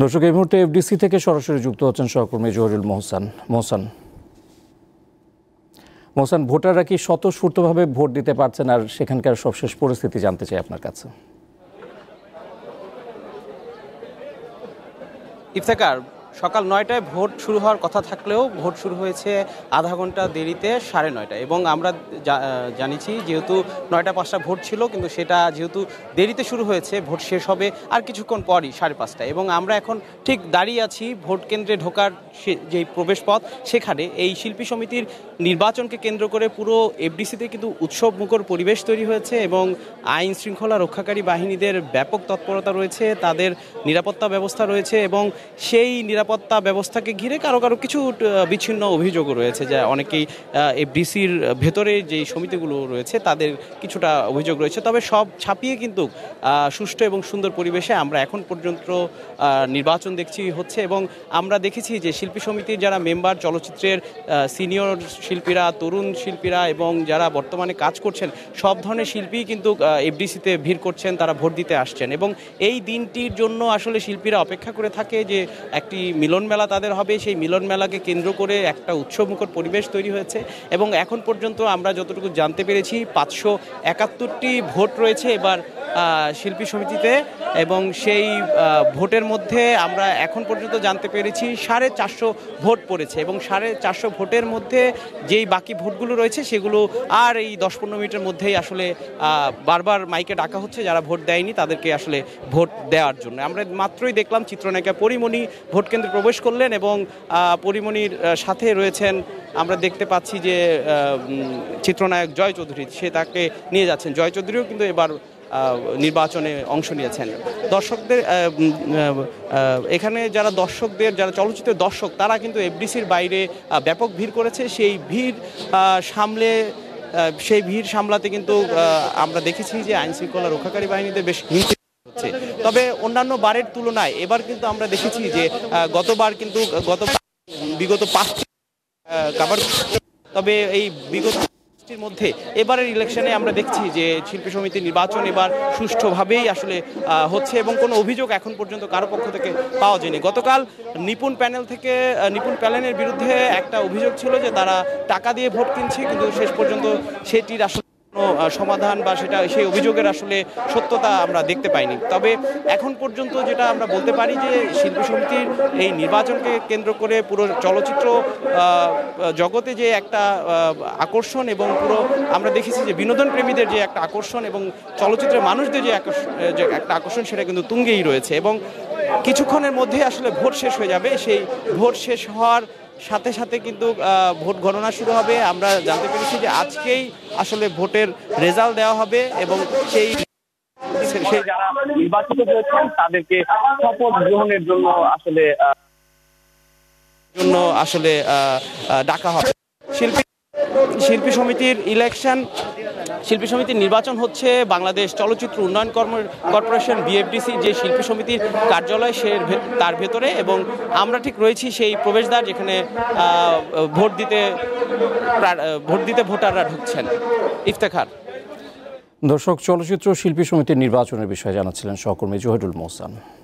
দর্শক, এই মুহূর্তে এফডিসি থেকে সরাসরি যুক্ত হচ্ছেন সহকর্মী জহিরুল মোহসান। ভোটাররা কি স্বতঃস্ফূর্তভাবে ভোট দিতে পারছেন, আর সেখানকার সবশেষ পরিস্থিতি জানতে চাই আপনার কাছে। ইফতেখার, সকাল ৯টায় ভোট শুরু হওয়ার কথা থাকলেও ভোট শুরু হয়েছে আধা ঘন্টা দেরিতে 9:30টায়। এবং আমরা জানিছি যেহেতু ৯টা ৫টা ভোট ছিল, কিন্তু সেটা যেহেতু দেরিতে শুরু হয়েছে, ভোট শেষ হবে আর কিছুক্ষণ পরই 5:30টায়। এবং আমরা এখন ঠিক দাঁড়িয়ে আছি ভোট কেন্দ্রে ঢোকার যেই প্রবেশ পথ, সেখানে এই শিল্পী সমিতির নির্বাচনকে কেন্দ্র করে পুরো এফডিসিতে কিন্তু উৎসব মুখর পরিবেশ তৈরি হয়েছে এবং আইন শৃঙ্খলা রক্ষাকারী বাহিনীদের ব্যাপক তৎপরতা রয়েছে, তাদের নিরাপত্তা ব্যবস্থা রয়েছে এবং সেই নিরাপত্তা ব্যবস্থাকে ঘিরে কারো কিছু বিচ্ছিন্ন অভিযোগও রয়েছে, যে অনেকেই এফডিসির ভেতরে যে সমিতিগুলো রয়েছে তাদের কিছুটা অভিযোগ রয়েছে। তবে সব ছাপিয়ে কিন্তু সুষ্ঠু এবং সুন্দর পরিবেশে আমরা এখন পর্যন্ত নির্বাচন দেখছি হচ্ছে। এবং আমরা দেখেছি যে শিল্পী সমিতির যারা মেম্বার, চলচ্চিত্রের সিনিয়র শিল্পীরা, তরুণ শিল্পীরা এবং যারা বর্তমানে কাজ করছেন, সব ধরনের শিল্পী কিন্তু এফডিসিতে ভিড় করছেন, তারা ভোট দিতে আসছেন। এবং এই দিনটির জন্য আসলে শিল্পীরা অপেক্ষা করে থাকে যে একটি মিলন মেলা তাদের হবে, সেই মিলন মেলাকে কেন্দ্র করে একটা উৎসবমুখর পরিবেশ তৈরি হয়েছে। এবং এখন পর্যন্ত আমরা যতটুকু জানতে পেরেছি 571টি ভোট রয়েছে এবার শিল্পী সমিতিতে। এবং সেই ভোটের মধ্যে আমরা এখন পর্যন্ত জানতে পেরেছি 450 ভোট পড়েছে। এবং 450 ভোটের মধ্যে যেই বাকি ভোটগুলো রয়েছে সেগুলো আর এই 10-15 মিনিটের মধ্যেই আসলে বারবার মাইকে ডাকা হচ্ছে যারা ভোট দেয়নি তাদেরকে আসলে ভোট দেওয়ার জন্য। আমরা মাত্রই দেখলাম চিত্রনায়িকা পরীমণি ভোট কেন্দ্রে প্রবেশ করলেন এবং পরীমণির সাথে রয়েছেন, আমরা দেখতে পাচ্ছি যে চিত্রনায়ক জয় চৌধুরী, সে তাকে নিয়ে যাচ্ছেন। জয় চৌধুরীও কিন্তু এবার নির্বাচনে অংশ নিয়েছেন। দর্শকদের এখানে যারা চলচ্চিত্রের দর্শক, তারা কিন্তু এফডিসির বাইরে ব্যাপক ভিড় করেছে। সেই ভিড় সামলাতে কিন্তু আমরা দেখেছি যে আইন শৃঙ্খলা রক্ষাকারী বাহিনীদের বেশ হচ্ছে। তবে অন্যান্য বারের তুলনায় এবার কিন্তু আমরা দেখেছি যে বিগত 5টি কাভার, তবে এই বিগত মধ্যে এবারের ইলেকশনে আমরা দেখছি যে শিল্পী সমিতির নির্বাচন এবার সুষ্ঠুভাবেই আসলে হচ্ছে এবং কোনো অভিযোগ এখন পর্যন্ত কারো পক্ষ থেকে পাওয়া যায়নি। গতকাল নিপুণ প্যানেলের বিরুদ্ধে একটা অভিযোগ ছিল যে তারা টাকা দিয়ে ভোট কিনছে, কিন্তু শেষ পর্যন্ত সেটির আসলে সমাধান বা সেই অভিযোগের আসলে সত্যতা আমরা দেখতে পাইনি। তবে এখন পর্যন্ত যেটা আমরা বলতে পারি যে শিল্পী সমিতির এই নির্বাচনকে কেন্দ্র করে পুরো চলচ্চিত্র জগতে যে একটা আকর্ষণ এবং পুরো আমরা দেখেছি যে বিনোদন প্রেমীদের যে একটা আকর্ষণ এবং চলচ্চিত্রের মানুষদের যে একটা আকর্ষণ, সেটা কিন্তু তুঙ্গেই রয়েছে। এবং কিছুক্ষণের মধ্যে আসলে ভোট শেষ হয়ে যাবে। সেই ভোট শেষ হওয়ার সাথে সাথে কিন্তু ভোট গণনা শুরু হবে। আমরা জানতে পেরেছি যে আজকেই আসলে ভোটের রেজাল্ট দেওয়া হবে এবং সেই যারা নির্বাচিত হয়েছেন তাদেরকে শপথ গ্রহণের জন্য আসলে ডাকা হবে। শিল্পী সমিতির নির্বাচন হচ্ছে বাংলাদেশ চলচ্চিত্র উন্নয়ন কর্পোরেশন বিএফডিসি যে শিল্পী সমিতির কার্যালয়, তার ভেতরে। এবং আমরা ঠিক রয়েছি সেই প্রবেশদ্বার, যেখানে ভোট দিতে ভোটাররা ঢুকছেন। ইফতেখার। দর্শক, চলচ্চিত্র শিল্পী সমিতির নির্বাচনের বিষয়ে জানাচ্ছিলেন সহকর্মী জহিরুল মোহসান।